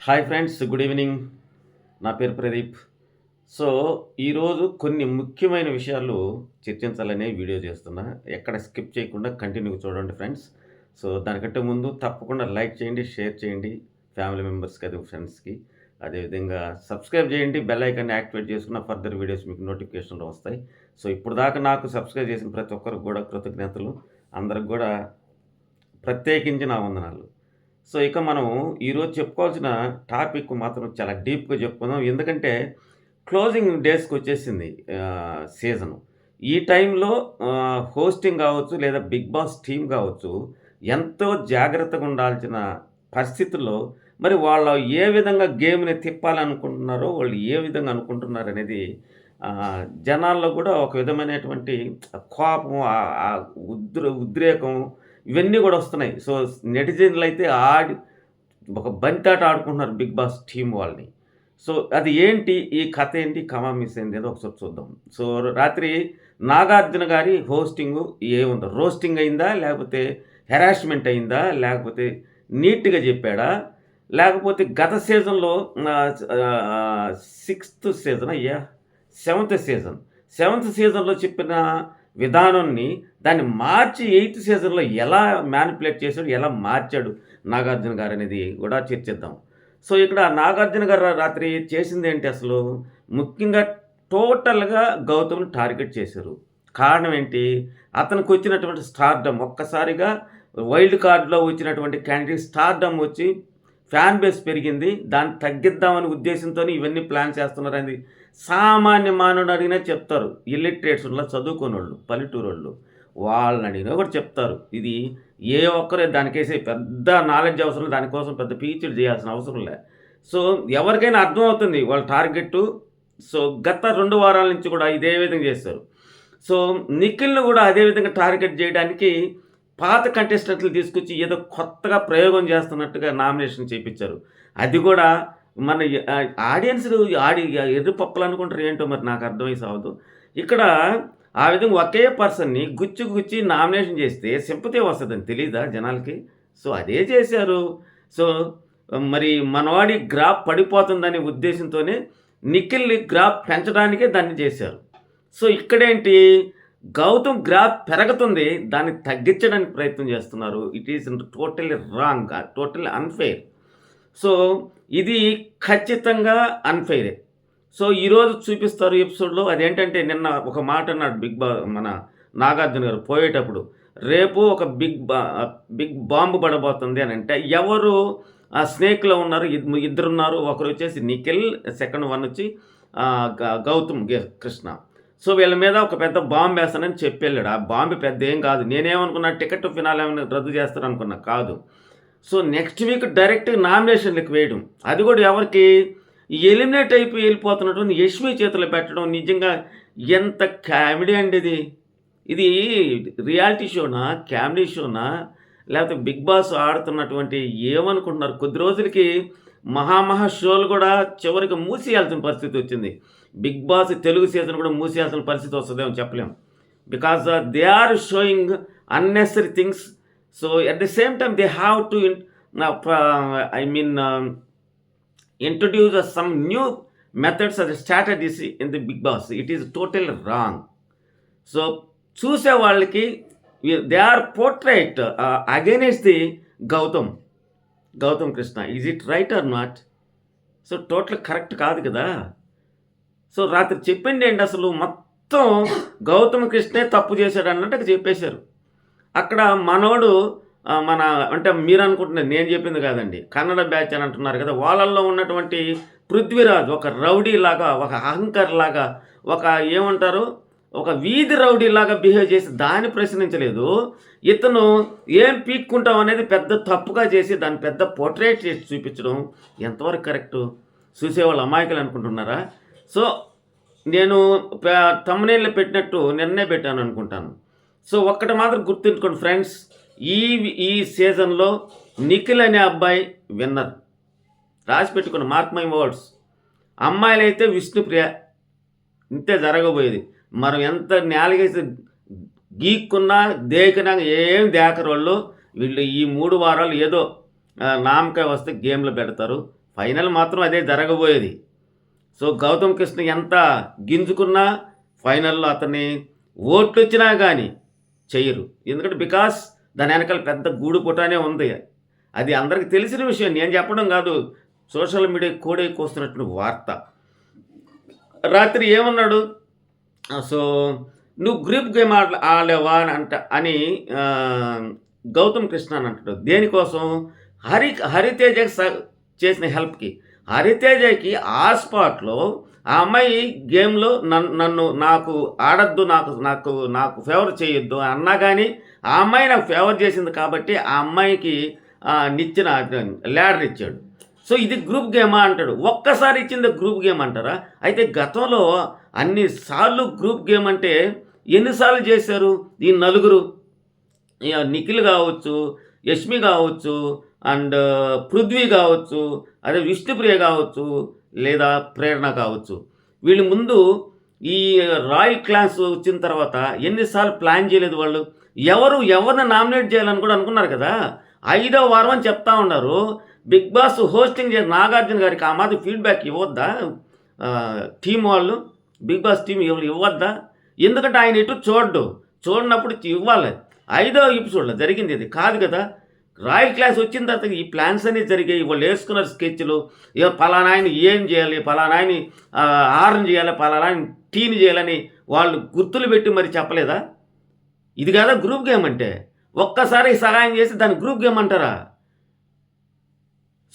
Hi friends, good evening. నా పేరు Pradeep. So, ఈరోజు కొన్ని ముఖ్యమైన విషయాలు చర్చించాలనే వీడియో చేస్తున్నా. ఎక్కడ స్కిప్ చేయకుండా కంటిన్యూగా చూడండి ఫ్రెండ్స్. సో, దానికంటే ముందు తప్పకుండా లైక్ చేయండి, షేర్ చేయండి ఫ్యామిలీ మెంబర్స్‌కి, అదే ఫ్రెండ్స్‌కి. అదేవిధంగా సబ్స్క్రైబ్ చేయండి. బెల్ ఐకాన్‌ని యాక్టివేట్ చేసుకున్న ఫర్దర్ వీడియోస్ మీకు నోటిఫికేషన్‌లో వస్తాయి. సో, ఇప్పటిదాకా నాకు సబ్స్క్రైబ్ చేసిన ప్రతి ఒక్కరికి కూడా కృతజ్ఞతలు. అందరికి కూడా ప్రత్యేకించి నా వందనాలు. సో, ఇక మనం ఈరోజు చెప్పుకోవాల్సిన టాపిక్ మాత్రం చాలా డీప్‌గా చెప్పుకుందాం. ఎందుకంటే క్లోజింగ్ డేస్‌కొచ్చేసింది సీజను. ఈ టైంలో హోస్టింగ్ కావచ్చు, లేదా బిగ్ బాస్ టీమ్ కావచ్చు, ఎంతో జాగ్రత్తగా ఉండాల్సిన పరిస్థితుల్లో మరి వాళ్ళు ఏ విధంగా గేమ్‌ని తిప్పాలనుకుంటున్నారో, వాళ్ళు ఏ విధంగా అనుకుంటున్నారనేది జనాల్లో కూడా ఒక విధమైనటువంటి కోపం, ఉద్రేకం ఇవన్నీ గూడా వస్తున్నాయి. సో, నెటిజన్‌లయితే ఒక బంతాట ఆడుకుంటున్నారు బిగ్ బాస్ టీమ్ వాళ్ళని. సో, అది ఏంటి? ఈ కథ ఏంటి? కమామిస్ ఏంది? ఏదో ఒకసారి చూద్దాం. సో, రాత్రి నాగార్జున గారి హోస్టింగు ఏముందో రోస్టింగ్ అయిందా? లేకపోతే హెరాస్మెంట్ అయిందా? లేకపోతే నీట్‌గా జెప్పాడా? లేకపోతే గత సీజన్‌లో సిక్స్త్ సీజనా? Seventh season. సెవెంత్ సీజన్‌లో చెప్పిన విధానాన్ని దాన్ని మార్చి ఎయిత్ సీజన్‌లో ఎలా మ్యానిపులేట్ చేసాడు? ఎలా మార్చాడు నాగార్జున గారనేది గూడా చర్చిద్దాం. సో, ఇక్కడ నాగార్జున గారు రాత్రి చేసిందేంటి అసలు? ముఖ్యంగా టోటల్‌గా గౌతమ్‌ని టార్గెట్ చేశారు. కారణం ఏంటి? అతనికొచ్చినటువంటి స్టార్‌డమ్ ఒక్కసారిగా వైల్డ్ కార్డ్‌లో వచ్చినటువంటి క్యాండిడేట్ స్టార్‌డమ్ వచ్చి ఫ్యాన్ బేస్ పెరిగింది. దాన్ని తగ్గిద్దామనే ఉద్దేశంతోనే ఇవన్నీ ప్లాన్ చేస్తున్నారనేది సామాన్య మానవుడిని అడిగినా చెప్తారు. ఇల్లిటరేట్స్ చదువుకోనోళ్ళు, పల్లెటూరోళ్ళు. వాళ్ళని అడిగినా కూడా చెప్తారు. ఇది ఏ ఒక్కరు దానికేసి పెద్ద నాలెడ్జ్ అవసరం లేదు. దానికోసం పెద్ద పీహెచ్‌డీ చేయాల్సిన అవసరం లే. సో, ఎవరికైనా అర్థమవుతుంది వాళ్ళ టార్గెట్టు. సో, గత 2 వారాల నుంచి కూడా ఇదే విధంగా చేశారు. సో, నిఖిల్‌ని కూడా అదే విధంగా టార్గెట్ చేయడానికి పాత కంటెస్టెంట్‌లు తీసుకొచ్చి ఏదో కొత్తగా ప్రయోగం చేస్తున్నట్టుగా నామినేషన్ చేపిచ్చారు. అది కూడా మన ఆడియన్స్‌లు ఎర్రి పప్పులు అనుకుంటారు ఏంటో మరి నాకు అర్థమై సావదు. ఇక్కడ ఆ విధంగా ఒకే పర్సన్‌ని గుచ్చి గుచ్చి నామినేషన్ చేస్తే సింపతి వస్తదని తెలీదా జనాలకి? సో, అదే చేశారు. సో, మరి మనవాడి గ్రాఫ్ పడిపోతుందనే ఉద్దేశంతోనే నిఖిల్‌ని గ్రాఫ్ పెంచడానికే దాన్ని చేశారు. సో, ఇక్కడేంటి గౌతమ్ గ్రాఫ్ పెరుగుతుంది. దాన్ని తగ్గించడానికి ప్రయత్నం చేస్తున్నారు. It is totally wrong. Totally unfair. So, ఇది ఖచ్చితంగా అన్‌ఫెయిరే. సో, ఈరోజు చూపిస్తారు ఎపిసోడ్‌లో. అదేంటంటే నిన్న ఒక మాట అన్నాడు మన నాగార్జున గారు పోయేటప్పుడు. రేపు ఒక బిగ్ బాంబ్ పడబోతుంది అనంటే ఎవరు ఆ స్నేక్‌లో ఉన్నారు. ఇద్దరున్నారు. ఒకరొచ్చేసి నిఖిల్, సెకండ్ వన్ వచ్చి గౌతమ్ కృష్ణ. సో, వీళ్ళ మీద ఒక పెద్ద బాంబ్ వేస్తానని చెప్పెళ్ళాడు. ఆ బాంబ్ పెద్ద ఏం కాదు. నేనేమనుకున్నా టికెట్ ఫినాలే ఏమైనా రద్దు చేస్తారనుకున్నా. కాదు. సో, నెక్స్ట్ వీక్ డైరెక్ట్‌గా నామినేషన్‌లకి వేయడం. అది కూడా ఎవరికి? ఎలిమినేట్ అయిపోయి వెళ్ళిపోతున్నటువంటి యష్మి చేతిలో పెట్టడం నిజంగా ఎంత కామెడీ అండి ఇది. ఇది రియాలిటీ షోనా? కామెడీ షోనా? లేకపోతే బిగ్ బాస్ ఆడుతున్నటువంటి ఏమనుకుంటున్నారు? కొద్ది రోజులకి మహా షోలు కూడా చివరికి మూసేయాల్సిన పరిస్థితి వచ్చింది. బిగ్ బాస్ తెలుగు సీజన్ కూడా మూసేయాల్సిన పరిస్థితి వస్తదేమో చెప్పలేం. Because they are showing unnecessary things. So, at the same time, they have to introduce some new methods or strategies in the Big Boss. It is totally wrong. So, చూసే వాళ్ళకి they are portrait against the Gautam Krishna. Is it right or not? So, total correct కాదు కదా. So, రాత్రి చెప్పింది ఏంటి అసలు? మొత్తం గౌతమ్ కృష్ణే తప్పు చేశాడు అన్నట్టు చెప్పేశారు. అక్కడ మనోడు అంటే మీరు అనుకుంటున్నారు, నేను చెప్పింది కాదండి. కన్నడ బ్యాచ్ అని అంటున్నారు కదా. వాళ్ళల్లో ఉన్నటువంటి పృథ్వీరాజ్ ఒక రౌడీలాగా, ఒక అహంకారిలాగా, ఒక ఏమంటారు, ఒక వీధి రౌడీలాగా బిహేవ్ చేసి దాన్ని ప్రశ్నించలేదు. ఇతను ఏం పీక్కుంటాం అనేది పెద్ద తప్పుగా చేసి దాన్ని పెద్ద పోర్ట్రేట్ చేసి చూపించడం ఎంతవరకు కరెక్టు? చూసేవాళ్ళు అమాయకులు అనుకుంటున్నారా? సో, నేను తమ్మునేళ్ళు పెట్టినట్టు నిన్నే పెట్టాను అనుకుంటాను. సో, ఒక్కటి మాత్రం గుర్తుంచుకోండి ఫ్రెండ్స్. ఈ సీజన్‌లో నిఖిల్ అనే అబ్బాయి విన్నర్. రాసి పెట్టుకోండి, మార్క్ మై వర్డ్స్. అమ్మాయిలైతే విష్ణుప్రియ. ఇంతే జరగబోయేది. మనం ఎంత నేలగేసి గీక్కున్నా, దేకినా ఏం దేకరోళ్ళు. వీళ్ళు ఈ 3 వారాలు ఏదో నామకాయ వస్తే గేమ్‌లో పెడతారు. ఫైనల్ మాత్రం అదే జరగబోయేది. సో గౌతమ్ కృష్ణ ఎంత గింజుకున్నా ఫైనల్‌లో అతన్ని ఓట్లొచ్చినా గానీ చెయ్యరు. ఎందుకంటే బికాస్ దాని వెనకాల పెద్ద గూడుపుటానే ఉంది. అది అందరికి తెలిసిన విషయం. నేను చెప్పడం కాదు. సోషల్ మీడియా కోడే కోస్తున్నటువంటి వార్త. రాత్రి ఏమన్నాడు? సో నువ్వు గ్రూప్ గేమ్ ఆడలేవా అని గౌతమ్ కృష్ణ అని అంటాడు. దేనికోసం? హరితేజకి చేసిన హెల్ప్‌కి. హరితేజకి ఆ స్పాట్‌లో ఆ అమ్మాయి గేమ్‌లో నాకు ఆడొద్దు, నాకు ఫేవర్ చేయొద్దు అన్నా గానీ, ఆ అమ్మాయి నాకు ఫేవర్ చేసింది కాబట్టి ఆ అమ్మాయికి నిచ్చెన ల్యాడర్ ఇచ్చాడు. సో ఇది గ్రూప్ గేమా అంటాడు. ఒక్కసారి ఇచ్చింది గ్రూప్ గేమ్ అంటారా? అయితే గతంలో అన్ని సార్లు గ్రూప్ గేమ్ అంటే ఎన్నిసార్లు చేశారు ఈ నలుగురు? నిఖిల్ కావచ్చు, యష్మి కావచ్చు, అండ్ పృథ్వీ కావచ్చు, అదే విష్ణుప్రియ కావచ్చు, లేదా ప్రేరణ కావచ్చు. వీళ్ళు ముందు ఈ రాయల్ క్లాస్ వచ్చిన తర్వాత ఎన్నిసార్లు ప్లాన్ చేయలేదు వాళ్ళు? ఎవరిని నామినేట్ చేయాలని కూడా అనుకున్నారు కదా. 5వ వారం అని చెప్తా ఉన్నారు. బిగ్ బాస్ హోస్టింగ్ చేసిన నాగార్జున గారికి ఆ మాదిరి ఫీడ్బ్యాక్ ఇవ్వద్దా టీం వాళ్ళు? బిగ్ బాస్ టీం ఇవ్వద్దా? ఎందుకంటే ఆయన ఎటు చూడనప్పుడు ఇవ్వాలి. 5వ ఎపిసోడ్లో జరిగింది ఇది కాదు కదా. రాయల్ క్లాస్ వచ్చిన తర్వాత ఈ ప్లాన్స్ అనేవి జరిగాయి. వాళ్ళు వేసుకున్నారు స్కెచ్లు. పలానా ఆయన ఏం చేయాలి, పలానా ఆయన ఆర్ని చేయాలి, పలానా ఆయన టీని చేయాలని వాళ్ళు గుర్తులు పెట్టి మరి చెప్పలేదా? ఇది కదా గ్రూప్ గేమ్ అంటే. ఒక్కసారి సహాయం చేసి దాన్ని గ్రూప్ గేమ్ అంటారా?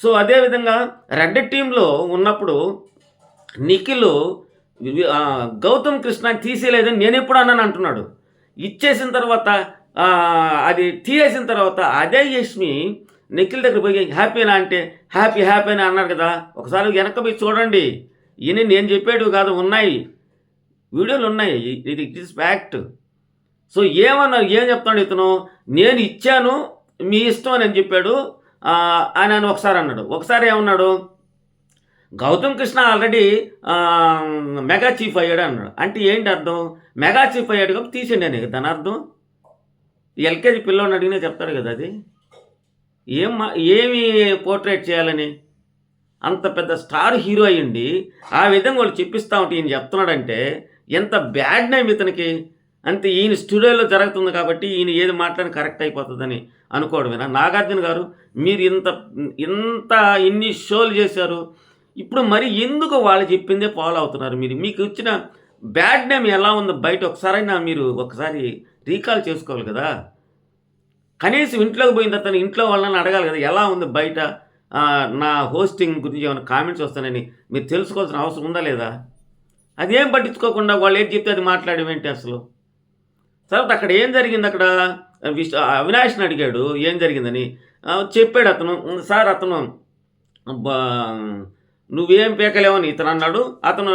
సో అదేవిధంగా రెడ్ టీంలో ఉన్నప్పుడు నిఖిల్ గౌతమ్ కృష్ణ తీసేయలేదని నేను ఎప్పుడు అన్నాను అంటున్నాడు. ఇచ్చేసిన తర్వాత అది తీసేసిన తర్వాత అదే యష్మి నిఖిల్ దగ్గర పోయి హ్యాపీనా అంటే హ్యాపీ అని అన్నాడు కదా. ఒకసారి వెనక్కి పోయి చూడండి. ఈయన నేను చెప్పేటివి కాదు, ఉన్నాయి వీడియోలు ఉన్నాయి. ఇది ఇట్ ఈస్ ఫ్యాక్ట్. సో ఏమన్నారు, ఏం చెప్తాడు ఇతను? నేను ఇచ్చాను, మీ ఇష్టం అని చెప్పాడు అని ఒకసారి అన్నాడు. ఒకసారి ఏమన్నాడు? Gautam Krishna already mega chief అయ్యాడు అన్నాడు. అంటే ఏంటి అర్థం? మెగా చీఫ్ అయ్యాడు కాబట్టి తీసేయండి అని దాని అర్థం. ఎల్కేజీ పిల్లోని అడిగినా చెప్తాడు కదా. అది ఏమి పోర్ట్రేట్ చేయాలని అంత పెద్ద స్టార్ హీరో అయ్యింది ఆ విధంగా వాళ్ళు చెప్పిస్తూ ఉంటే ఈయన చెప్తున్నాడంటే ఎంత బ్యాడ్ నేమ్ ఇతనికి. అంతే ఈయన స్టూడియోలో జరుగుతుంది కాబట్టి ఈయన ఏది మాట్లాడిన కరెక్ట్ అయిపోతుందని అనుకోవడమేనా? నాగార్జున గారు మీరు ఇన్ని షోలు చేశారు, ఇప్పుడు మరి ఎందుకు వాళ్ళు చెప్పిందే ఫాలో అవుతున్నారు? మీకు వచ్చిన బ్యాడ్ నేమ్ ఎలా ఉందో బయట ఒకసారైనా మీరు ఒకసారి రీకాల్ చేసుకోవాలి కదా. కనీసం ఇంట్లోకి పోయిన తర్వాత ఇంట్లో వాళ్ళని అడగాలి కదా, ఎలా ఉంది బయట నా హోస్టింగ్ గురించి ఏమైనా కామెంట్స్ వస్తానని మీరు తెలుసుకోవాల్సిన అవసరం ఉందా లేదా? అదేం పట్టించుకోకుండా వాళ్ళు ఏం చెప్తే అది మాట్లాడేమేంటి అసలు? తర్వాత అక్కడ ఏం జరిగింది? అక్కడ అవినాష్ని అడిగాడు ఏం జరిగిందని. చెప్పాడు అతను. సార్ అతను నువ్వేం పీకలేవని ఇతను అన్నాడు. అతను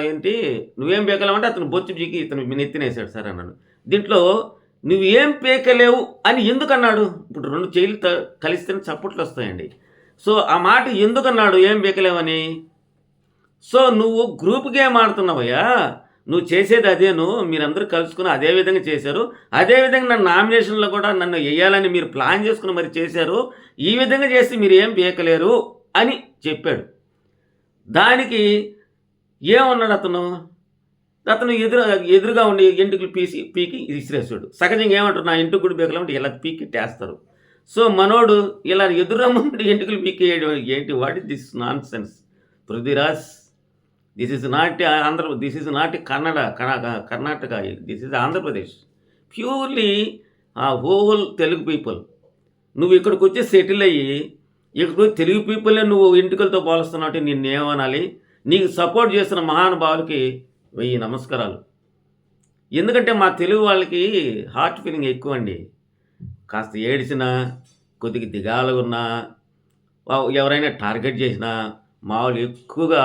ఏంటి నువ్వేం పీకలేవంటే అతను బొచ్చు జీకి ఇతను నెత్తినేసాడు సార్ అన్నాడు. దీంట్లో నువ్వేం పీకలేవు అని ఎందుకన్నాడు? ఇప్పుడు 2 చేతులు కలిస్తేనే చప్పట్లు వస్తాయండి. సో ఆ మాట ఎందుకన్నాడు ఏం పీకలేవని? సో నువ్వు గ్రూప్ గేమ్ ఆడుతున్నావయ్యా, నువ్వు చేసేది అదేను, మీరందరూ కలుసుకుని అదే విధంగా చేశారు. అదేవిధంగా నన్ను నామినేషన్లో కూడా నన్ను వేయాలని మీరు ప్లాన్ చేసుకుని మరి చేశారు. ఈ విధంగా చేసి మీరు ఏం పీకలేరు అని చెప్పాడు. దానికి ఏమన్నాడు అతను ఎదురుగా ఉండి ఎంటుకలు పీకి ఇసిరేసాడు. సహజంగా ఏమంటారు, నా ఇంటికి కూడా పీకలేమంటే ఇలా పీకి టేస్తారు. సో మనోడు ఇలా ఎదురమ్మంటే ఎంటుకలు పీకి ఏంటి? What is this non sense Prithviraj? This is not Karnataka, this is Andhra Pradesh. Purely whole Telugu people. నువ్వు ఇక్కడికి వచ్చి సెటిల్ అయ్యి ఇక్కడ తెలుగు పీపుల్నే నువ్వు ఎంటుకలతో పోలుస్తున్నావు అంటే నిన్నేమనాలి? నీకు సపోర్ట్ చేస్తున్న మహానుభావులకి 1000 నమస్కారాలు. ఎందుకంటే మా తెలుగు వాళ్ళకి హార్ట్ ఫీలింగ్ ఎక్కువ అండి. కాస్త ఏడిచినా, కొద్దిగా దిగాలుగా ఉన్నా, ఎవరైనా టార్గెట్ చేసినా మా వాళ్ళు ఎక్కువగా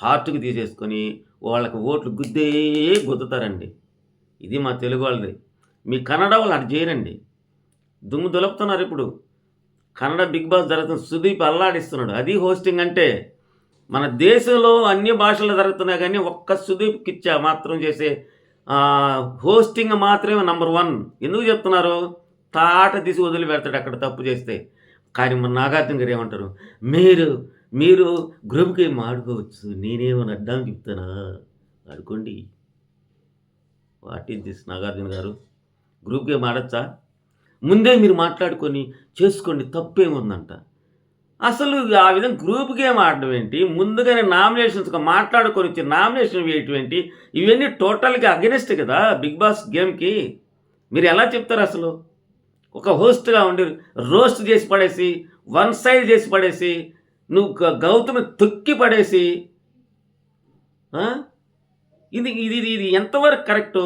హార్ట్కి తీసేసుకొని వాళ్ళకి ఓట్లు గుద్దుతారండి. ఇది మా తెలుగు వాళ్ళది. మీ కన్నడ వాళ్ళు అటు చేయరండి, దుమ్ము దులుపుతున్నారు. ఇప్పుడు కన్నడ బిగ్ బాస్ జరుగుతుంది, సుదీప్ అల్లాడిస్తున్నాడు. అది హోస్టింగ్ అంటే. మన దేశంలో అన్ని భాషలు జరుగుతున్నాయి కానీ ఒక్క సుదీప్ కిచ్చా మాత్రం చేసే హోస్టింగ్ మాత్రమే నంబర్ 1. ఎందుకు చెప్తున్నారు? తాట తీసి వదిలిపెడతాడు అక్కడ తప్పు చేస్తే. కానీ మన నాగార్జున గారు ఏమంటారు? మీరు మీరు గ్రూప్ గేమ్ ఆడుకోవచ్చు. నేనేమన్నా అడ్డానికి చెప్తానా? ఆడుకోండి. వాట్ ఈస్ దిస్ నాగార్జున గారు? గ్రూప్ గేమ్ ఆడొచ్చా? ముందే మీరు మాట్లాడుకొని చేసుకోండి తప్పేముందంట. అసలు ఆ విధంగా గ్రూప్ గేమ్ ఆడడం ఏంటి? ముందుగానే నామినేషన్స్‌గా మాట్లాడుకొని వచ్చి నామినేషన్ వేయటం ఏంటి? ఇవన్నీ టోటల్‌గా అగెనిస్ట్ కదా! బిగ్ బాస్ గేమ్‌కి. మీరెలా చెప్తారసలు? ఒక హోస్ట్‌గా ఉండి రోస్ట్ చేసి పడేసి, వన్ సైడ్ చేసి పడేసి, నువ్వు గౌతమ్‌ని తొక్కి పడేసి ఆ! ఇది ఇది ఇది ఇది ఎంతవరకు కరెక్టు?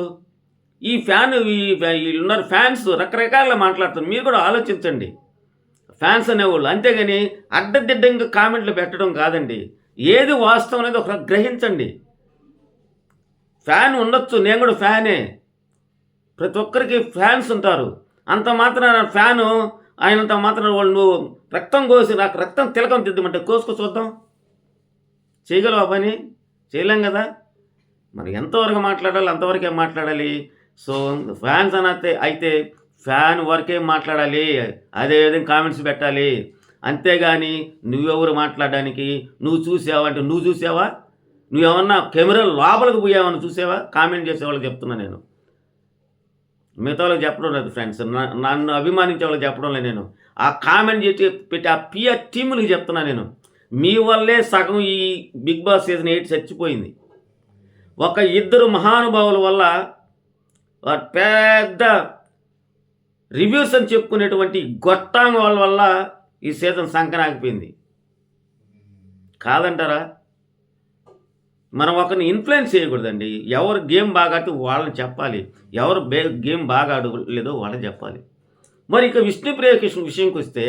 ఈ ఫ్యాను ఈళ్ళున్నారు ఫ్యాన్స్ రకరకాలుగా మాట్లాడుతున్నారు. మీరు కూడా ఆలోచించండి. ఫ్యాన్స్ అనేవోళ్ళు. అంతేగాని అడ్డదిడ్డంగా కామెంట్లు పెట్టడం కాదండి. ఏది వాస్తవం అనేది ఒకసారి గ్రహించండి. ఫ్యాన్ ఉండొచ్చు. నేను కూడా ఫ్యానే. ప్రతి ఒక్కరికి ఫ్యాన్స్ ఉంటారు. అంత మాత్రాన ఫ్యాను అయినంత మాత్రాన వాళ్ళు నువ్వు రక్తం కోసి నాకు రక్తం తిలకం దిద్దమంటే కోసుకో చూద్దాం. చేయగలవా పని? చేయలేం గదా! మరి ఎంతవరకు మాట్లాడాలో అంతవరకే మాట్లాడాలి. సో, ఫ్యాన్స్ అయితే ఫ్యాన్ వరకే మాట్లాడాలి. అదే విధంగా కామెంట్స్ పెట్టాలి. అంతేగాని నువ్వెవరు మాట్లాడడానికి? నువ్వు చూసావా అంటే నువ్వు చూసావా? నువ్వేమన్నా కెమెరా లోపలికి పోయావని చూసావా? కామెంట్ చేసేవాళ్ళకి చెప్తున్నా నేను. మిగతా వాళ్ళకి చెప్పడం లేదు ఫ్రెండ్స్. నన్ను అభిమానించే వాళ్ళకి చెప్పడం లేదు నేను. ఆ కామెంట్ చేసి పెట్టి ఆ పిఆర్ టీములకి చెప్తున్నా నేను. మీ వల్లే సగం ఈ బిగ్ బాస్ సీజన్ 8 చచ్చిపోయింది. ఒక ఇద్దరు మహానుభావుల వల్ల పెద్ద రివ్యూస్ అని చెప్పుకునేటువంటి గొట్టాంగ వాళ్ళ వల్ల ఈ సీజన్ సంకనాగిపోయింది. కాదంటారా? మనం ఒకరిని ఇన్ఫ్లుయెన్స్ చేయకూడదండి. ఎవరు గేమ్ బాగా ఆడితే వాళ్ళని చెప్పాలి. ఎవరు గేమ్ బాగా ఆడలేదో వాళ్ళని చెప్పాలి. మరి ఇక విష్ణుప్రియ కృష్ణ విషయంకొస్తే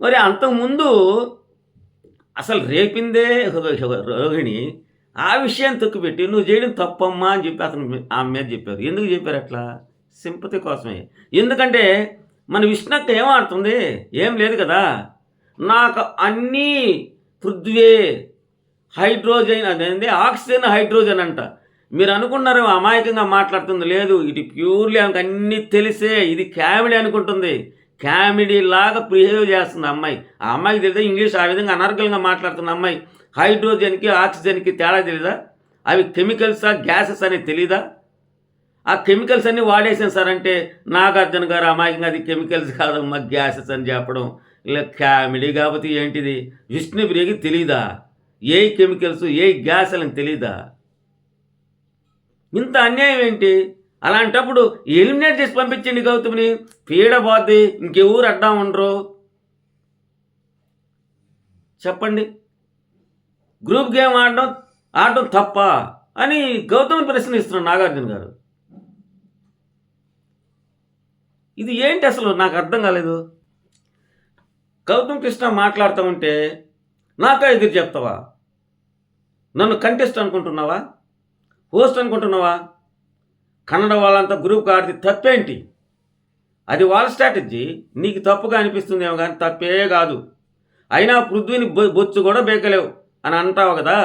మరి అంతకుముందు అసలు రేపిందే రోహిణి. ఆ విషయాన్ని తొక్కిపెట్టి నువ్వు చేయడం తప్పమ్మా అని చెప్పి అతను ఆమె మీద చెప్పారు. ఎందుకు చెప్పారు అట్లా? సింపతి కోసమే. ఎందుకంటే మన విష్ణక్క ఏం ఆడుతుంది? ఏం లేదు కదా! నాకు అన్నీ పృథ్వే హైడ్రోజన్ అదేంటి ఆక్సిజన్ హైడ్రోజన్ అంట. మీరు అనుకున్నారు అమాయకంగా మాట్లాడుతుంది. లేదు, ఇది ప్యూర్లీ ఆమెకు అన్నీ తెలిసే ఇది కామెడీ అనుకుంటుంది. కామెడీ లాగా బిహేవ్ చేస్తుంది అమ్మాయి. ఆ అమ్మాయికి తెలియదా ఇంగ్లీష్ ఆ విధంగా అనర్గళంగా మాట్లాడుతున్న అమ్మాయి హైడ్రోజన్కి ఆక్సిజన్కి తేడా తెలీదా? అవి కెమికల్సా గ్యాసెస్ అనేది తెలీదా? ఆ కెమికల్స్ అన్నీ వాడేసాను సార్ అంటే నాగార్జున గారు అమాయకంగా అది కెమికల్స్ కాదమ్మా గ్యాసెస్ అని చెప్పడం ఇలా కామెడీ కాకపోతే ఏంటిది? విష్ణుప్రియకి తెలీదా ఏ కెమికల్స్ ఏ గ్యాస్ అని తెలీదా? ఇంత అన్యాయం ఏంటి? అలాంటప్పుడు ఎలిమినేట్ చేసి పంపించండి గౌతమ్ని. పీడ పోద్ది. ఇంకెవరు అడ్డా ఉండరు చెప్పండి. గ్రూప్ గేమ్ ఆడడం తప్ప అని గౌతమ్ని ప్రశ్నిస్తున్నాడు నాగార్జున గారు. ఇది ఏంటి అసలు నాకు అర్థం కాలేదు. గౌతమ్ కృష్ణ మాట్లాడుతూ ఉంటే నాకా ఎదురు చెప్తావా? నన్ను కంటెస్ట్ అనుకుంటున్నావా? హోస్ట్ అనుకుంటున్నావా? కన్నడ వాళ్ళంతా గ్రూప్గా ఆడితే తప్పేంటి? అది వాళ్ళ స్ట్రాటజీ. నీకు తప్పుగా అనిపిస్తుందేమో కానీ తప్పే కాదు. అయినా పృథ్వీని బొచ్చు కూడా బేకలేవు అని అంటావు కదా,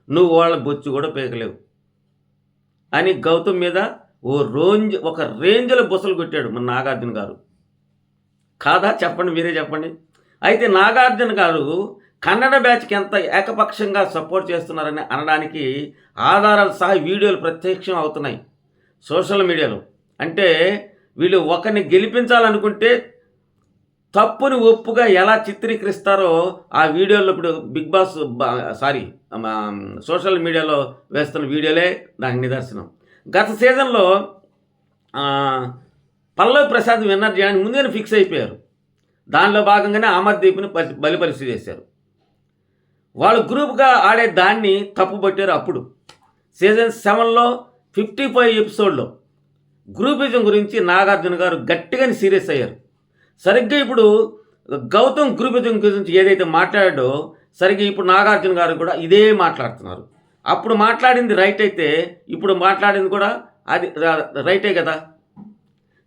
నువ్వు వాళ్ళ బొచ్చు కూడా బేకలేవు అని గౌతమ్ మీద ఒక రేంజ్లో బుసలు కొట్టాడు మన నాగార్జున గారు. కాదా? చెప్పండి, మీరే చెప్పండి. అయితే నాగార్జున గారు కన్నడ బ్యాచ్కి ఎంత ఏకపక్షంగా సపోర్ట్ చేస్తున్నారని అనడానికి ఆధారాలు సహా వీడియోలు ప్రత్యక్షం అవుతున్నాయి సోషల్ మీడియాలో. అంటే వీళ్ళు ఒకరిని గెలిపించాలనుకుంటే తప్పుని ఒప్పుగా ఎలా చిత్రీకరిస్తారో ఆ వీడియోలో ఇప్పుడు బిగ్ బాస్ సోషల్ మీడియాలో వేస్తున్న వీడియోలే దానికి నిదర్శనం. గత సీజన్లో పల్లవి ప్రసాద్ విన్నర్ చేయడానికి ముందుగానే ఫిక్స్ అయిపోయారు. దానిలో భాగంగానే అమర్దీప్ని బలిపరిస్థితి చేశారు. వాళ్ళు గ్రూప్గా ఆడే దాన్ని తప్పుపట్టారు. అప్పుడు సీజన్ 7లో 55 ఎపిసోడ్లో గ్రూపిజం గురించి నాగార్జున గారు గట్టిగానే సీరియస్ అయ్యారు. సరిగ్గా ఇప్పుడు గౌతమ్ గ్రూపిజం గురించి ఏదైతే మాట్లాడాడో సరిగ్గా ఇప్పుడు నాగార్జున గారు కూడా ఇదే మాట్లాడుతున్నారు. అప్పుడు మాట్లాడింది రైట్ అయితే ఇప్పుడు మాట్లాడింది కూడా అది రైటే కదా.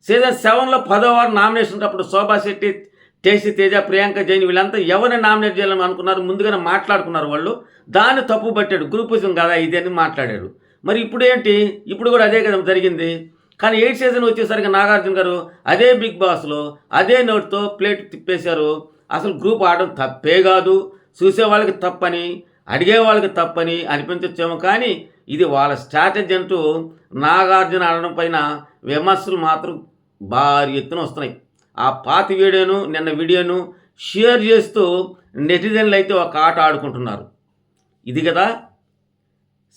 సీజన్ 7లో 10వ వారం నామినేషన్ అప్పుడు శోభా శెట్టి, టేసి తేజ, ప్రియాంక జైన్ వీళ్ళంతా ఎవరిని నామినేట్ చేయాలని అనుకున్నారు, ముందుగానే మాట్లాడుకున్నారు వాళ్ళు. దాన్ని తప్పు పట్టాడు. గ్రూపిజం కదా ఇది అని మాట్లాడాడు. మరి ఇప్పుడు ఏంటి? ఇప్పుడు కూడా అదే కదా జరిగింది. కానీ 8 సీజన్ వచ్చేసరికి నాగార్జున గారు అదే బిగ్ బాస్లో అదే నోట్తో ప్లేట్ తిప్పేశారు. అసలు గ్రూప్ ఆడడం తప్పే కాదు, చూసే వాళ్ళకి తప్పని, అడిగే వాళ్ళకి తప్పని అనిపించచ్చేమో, కానీ ఇది వాళ్ళ స్ట్రాటజీ అంటూ నాగార్జున అనడం పైన విమర్శలు మాత్రం భారీ ఎత్తున వస్తున్నాయి. ఆ పాతి వీడియోను, నిన్న వీడియోను షేర్ చేస్తూ నెటిజన్లు అయితే ఒక ఆట ఆడుకుంటున్నారు. ఇది కదా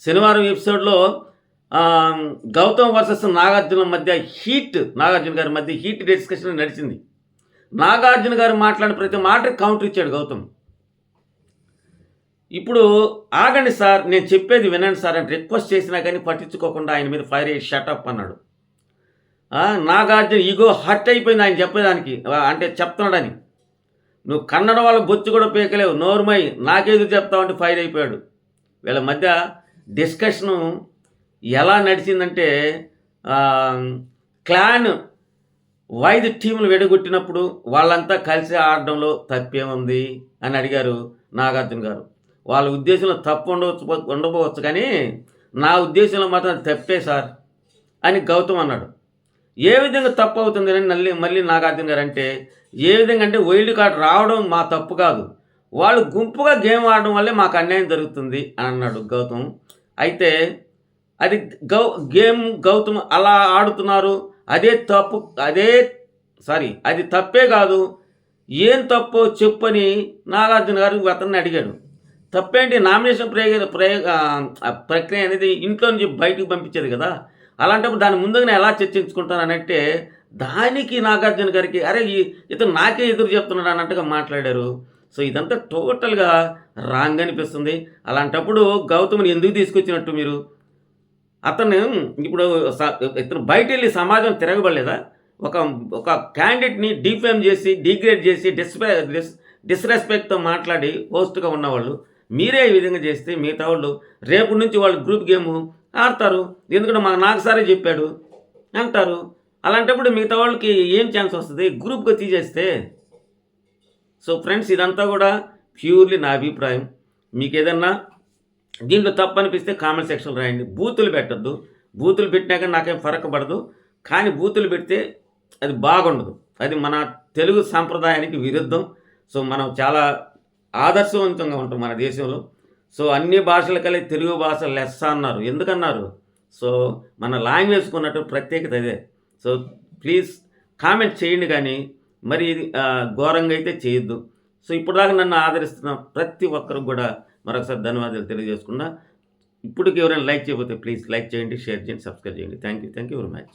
శనివారం ఎపిసోడ్లో గౌతమ్ వర్సెస్ నాగార్జున మధ్య నాగార్జున గారి మధ్య హీట్ డిస్కషన్ నడిచింది. నాగార్జున గారు మాట్లాడిన ప్రతి మాటకి కౌంటర్ ఇచ్చాడు గౌతమ్. ఇప్పుడు ఆగండి సార్, నేను చెప్పేది వినండి సార్ అని రిక్వెస్ట్ చేసినా కానీ పట్టించుకోకుండా ఆయన మీద ఫైర్ అయ్యి షటప్ అన్నాడు. నాగార్జున ఈగో హర్ట్ అయిపోయింది ఆయన చెప్పేదానికి, అంటే చెప్తున్నాడని. నువ్వు కన్నడ వాళ్ళ బొచ్చు కూడా పీకలేవు, నోరుమై నాకేదో చెప్తావంటే ఫైర్ అయిపోయాడు. వీళ్ళ మధ్య డిస్కషను ఎలా నడిచిందంటే క్లాన్ వైద్య టీములు విడగొట్టినప్పుడు వాళ్ళంతా కలిసి ఆడడంలో తప్పేముంది అని అడిగారు నాగార్జున గారు. వాళ్ళ ఉద్దేశంలో తప్పు ఉండకపోవచ్చు, కానీ నా ఉద్దేశంలో మాత్రం తప్పే సార్ అని గౌతమ్ అన్నాడు. ఏ విధంగా తప్పు అవుతుంది అని మళ్ళీ నాగార్జున గారు అంటే, ఏ విధంగా అంటే వైల్డ్ కార్డ్ రావడం మా తప్పు కాదు, వాళ్ళు గుంపుగా గేమ్ ఆడడం వల్లే మాకు అన్యాయం జరుగుతుంది అని అన్నాడు గౌతమ్. అయితే అది గౌతమ్ అలా ఆడుతున్నారు, అది తప్పే కాదు, ఏం తప్పో చెప్పని నాగార్జున గారు అతన్ని అడిగాడు. తప్పేంటి, నామినేషన్ ప్రక్రియ అనేది ఇంట్లో నుంచి బయటకు పంపించేది కదా, అలాంటప్పుడు దాని ముందుగానే ఎలా చర్చించుకుంటానంటే దానికి నాగార్జున గారికి అరే ఇతను నాకే ఎదురు చెప్తున్నాడు అన్నట్టుగా మాట్లాడారు. సో ఇదంతా టోటల్గా రాంగ్ అనిపిస్తుంది. అలాంటప్పుడు గౌతమ్ని ఎందుకు తీసుకొచ్చినట్టు మీరు? అతను ఇప్పుడు ఇతను బయట వెళ్ళి సమాజం తిరగబడలేదా? ఒక క్యాండిడేట్ని డిఫేమ్ చేసి, డిగ్రేడ్ చేసి, డిస్రెస్పెక్ట్తో మాట్లాడి హోస్ట్గా ఉన్నవాళ్ళు మీరే ఈ విధంగా చేస్తే మిగతా వాళ్ళు రేపు నుంచి వాళ్ళు గ్రూప్ గేమ్ ఆడతారు, ఎందుకంటే నాకు సారే చెప్పాడు అంటారు. అలాంటప్పుడు మిగతా వాళ్ళకి ఏం ఛాన్స్ వస్తుంది గ్రూప్గా తీసేస్తే? సో ఫ్రెండ్స్, ఇదంతా కూడా ప్యూర్లీ నా అభిప్రాయం. మీకు ఏదన్నా దీంట్లో తప్పు అనిపిస్తే కామెంట్ సెక్షన్లో రాయండి. బూతులు పెట్టద్దు, బూతులు పెట్టినాక నాకేం ఫరక పడదు, కానీ బూతులు పెడితే అది బాగుండదు, అది మన తెలుగు సాంప్రదాయానికి విరుద్ధం. సో మనం చాలా ఆదర్శవంతంగా ఉంటాం మన దేశంలో. సో అన్ని భాషల కలిసి తెలుగు భాష లెస్స అన్నారు. ఎందుకన్నారు? సో మన లాంగ్వేజ్కి ఉన్నట్టు ప్రత్యేకత అదే. సో ప్లీజ్ కామెంట్ చేయండి, కానీ మరి ఇది ఘోరంగా అయితే చేయొద్దు. సో ఇప్పటిదాకా నన్ను ఆదరిస్తున్న ప్రతి ఒక్కరికి కూడా మరొకసారి ధన్యవాదాలు తెలియజేసుకున్నా. ఇప్పటికి ఎవరైనా లైక్ చేయకపోతే ప్లీజ్ లైక్ చేయండి, షేర్ చేయండి, సబ్స్క్రైబ్ చేయండి. Thank you very much.